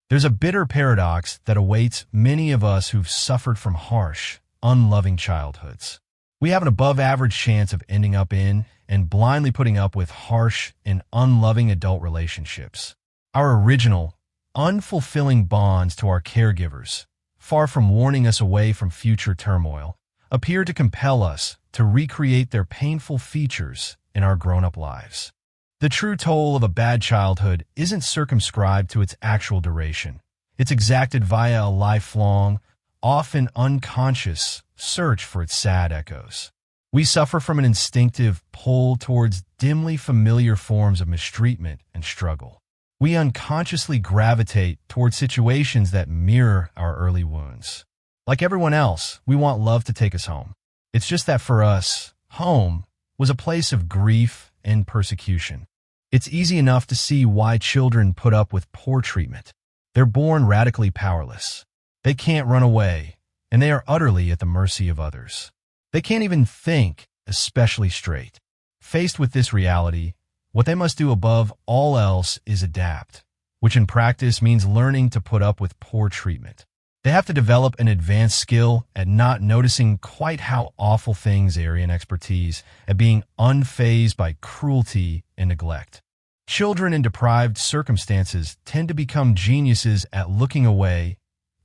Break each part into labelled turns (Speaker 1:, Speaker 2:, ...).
Speaker 1: There's a bitter paradox that awaits many of us who've suffered from harsh, unloving childhoods. We have an above-average chance of ending up in and blindly putting up with harsh and unloving adult relationships. Our original, unfulfilling bonds to our caregivers, far from warning us away from future turmoil, appear to compel us to recreate their painful features in our grown-up lives. The true toll of a bad childhood isn't circumscribed to its actual duration. It's exacted via a lifelong, often unconscious, search for its sad echoes. We suffer from an instinctive pull towards dimly familiar forms of mistreatment and struggle. We unconsciously gravitate towards situations that mirror our early wounds. Like everyone else, we want love to take us home. It's just that for us, home was a place of grief and persecution. It's easy enough to see why children put up with poor treatment. They're born radically powerless. They can't run away, and they are utterly at the mercy of others. They can't even think, especially straight. Faced with this reality, what they must do above all else is adapt, which in practice means learning to put up with poor treatment. They have to develop an advanced skill at not noticing quite how awful things alien expertise, at being unfazed by cruelty and neglect. Children in deprived circumstances tend to become geniuses at looking away,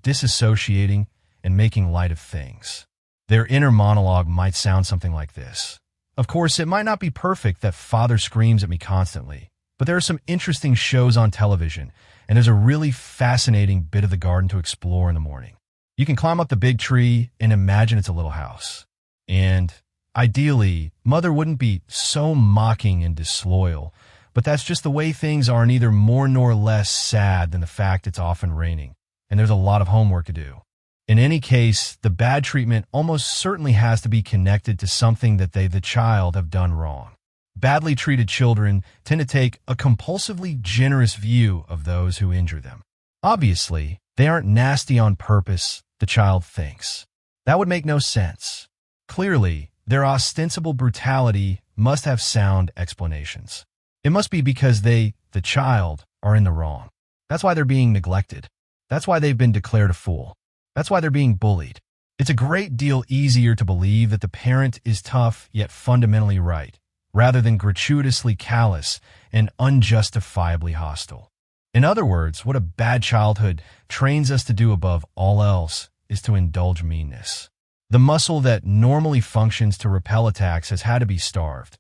Speaker 1: disassociating, and making light of things. Their inner monologue might sound something like this. Of course, it might not be perfect that father screams at me constantly, but there are some interesting shows on television, and there's a really fascinating bit of the garden to explore in the morning. You can climb up the big tree and imagine it's a little house. And ideally, mother wouldn't be so mocking and disloyal, but that's just the way things are, neither more nor less sad than the fact it's often raining, and there's a lot of homework to do. In any case, the bad treatment almost certainly has to be connected to something that they, the child, have done wrong. Badly treated children tend to take a compulsively generous view of those who injure them. Obviously, they aren't nasty on purpose, the child thinks. That would make no sense. Clearly, their ostensible brutality must have sound explanations. It must be because they, the child, are in the wrong. That's why they're being neglected. That's why they've been declared a fool. That's why they're being bullied. It's a great deal easier to believe that the parent is tough yet fundamentally right, rather than gratuitously callous and unjustifiably hostile. In other words, what a bad childhood trains us to do above all else is to indulge meanness. The muscle that normally functions to repel attacks has had to be starved,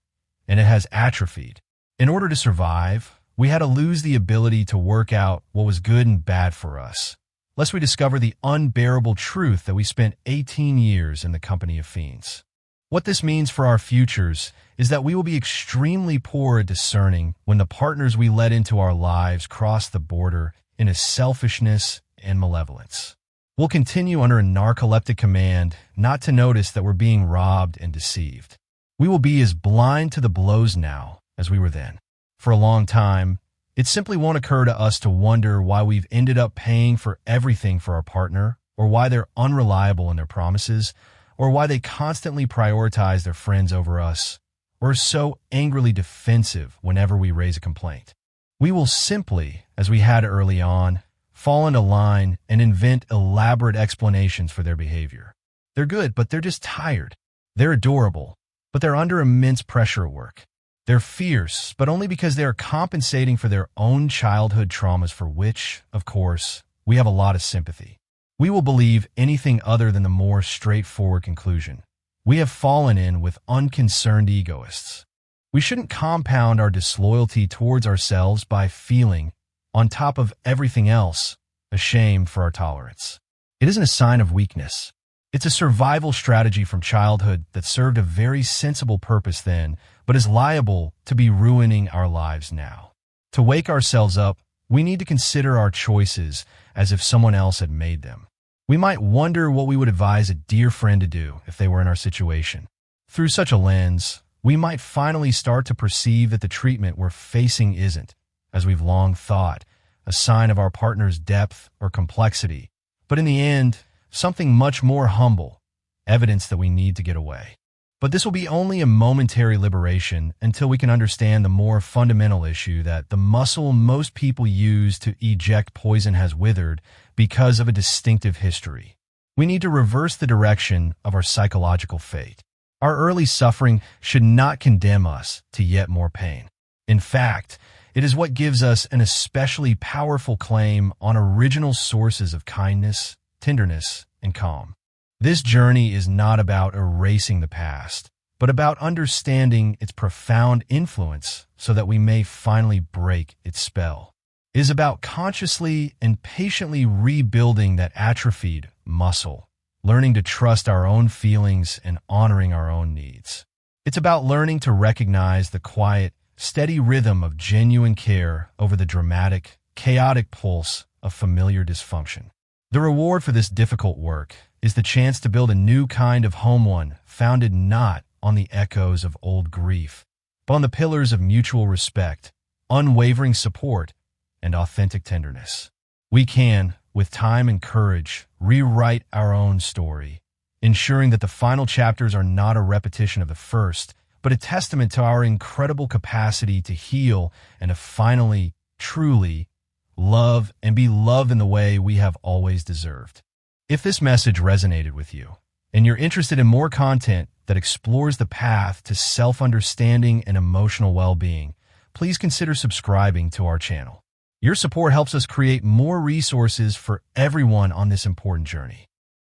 Speaker 1: and it has atrophied. In order to survive, we had to lose the ability to work out what was good and bad for us, lest we discover the unbearable truth that we spent 18 years in the company of fiends. What this means for our futures is that we will be extremely poor at discerning when the partners we let into our lives cross the border into selfishness and malevolence. We'll continue under a narcoleptic command not to notice that we're being robbed and deceived. We will be as blind to the blows now as we were then. For a long time, it simply won't occur to us to wonder why we've ended up paying for everything for our partner, or why they're unreliable in their promises, or why they constantly prioritize their friends over us, or are so angrily defensive whenever we raise a complaint. We will simply, as we had early on, fall into line and invent elaborate explanations for their behavior. They're good, but they're just tired. They're adorable, but they're under immense pressure at work. They're fierce, but only because they are compensating for their own childhood traumas, for which, of course, we have a lot of sympathy. We will believe anything other than the more straightforward conclusion. We have fallen in with unconcerned egoists. We shouldn't compound our disloyalty towards ourselves by feeling, on top of everything else, ashamed for our tolerance. It isn't a sign of weakness. It's a survival strategy from childhood that served a very sensible purpose then, but is liable to be ruining our lives now. To wake ourselves up, we need to consider our choices as if someone else had made them. We might wonder what we would advise a dear friend to do if they were in our situation. Through such a lens, we might finally start to perceive that the treatment we're facing isn't, as we've long thought, a sign of our partner's depth or complexity, but in the end, something much more humble, evidence that we need to get away. But this will be only a momentary liberation until we can understand the more fundamental issue that the muscle most people use to eject poison has withered because of a distinctive history. We need to reverse the direction of our psychological fate. Our early suffering should not condemn us to yet more pain. In fact, it is what gives us an especially powerful claim on original sources of kindness, tenderness, and calm. This journey is not about erasing the past, but about understanding its profound influence so that we may finally break its spell. It is about consciously and patiently rebuilding that atrophied muscle, learning to trust our own feelings and honoring our own needs. It's about learning to recognize the quiet, steady rhythm of genuine care over the dramatic, chaotic pulse of familiar dysfunction. The reward for this difficult work is the chance to build a new kind of home, one founded not on the echoes of old grief, but on the pillars of mutual respect, unwavering support, and authentic tenderness. We can, with time and courage, rewrite our own story, ensuring that the final chapters are not a repetition of the first, but a testament to our incredible capacity to heal and to finally, truly, love and be loved in the way we have always deserved. If this message resonated with you, and you're interested in more content that explores the path to self-understanding and emotional well-being, please consider subscribing to our channel. Your support helps us create more resources for everyone on this important journey.